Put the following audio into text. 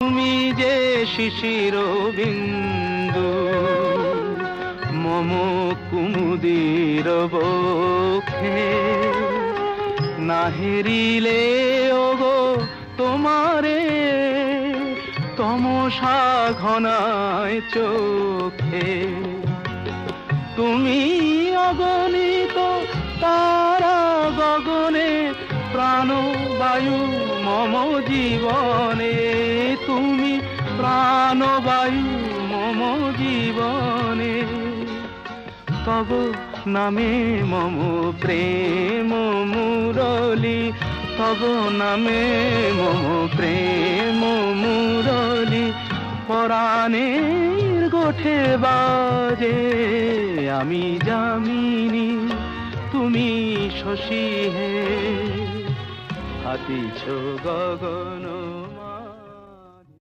তুমি যে শিশির বিন্দু মম কুমুদির বক্ষে, না হেরিলে ওগো তোমারে তমসা ঘনায় চোখে। তুমি অগণিত তারা গগনে, প্রাণবায়ু মম জীবনে। তুমি প্রাণবায়ু মম জীবনে। তব নামে মম প্রেম মুরলী, তব নামে মম প্রেম মুরলী। পরাণের গোঠে বাজে আমি যামিনী, তুমি শশী হে। হাতিছ গগন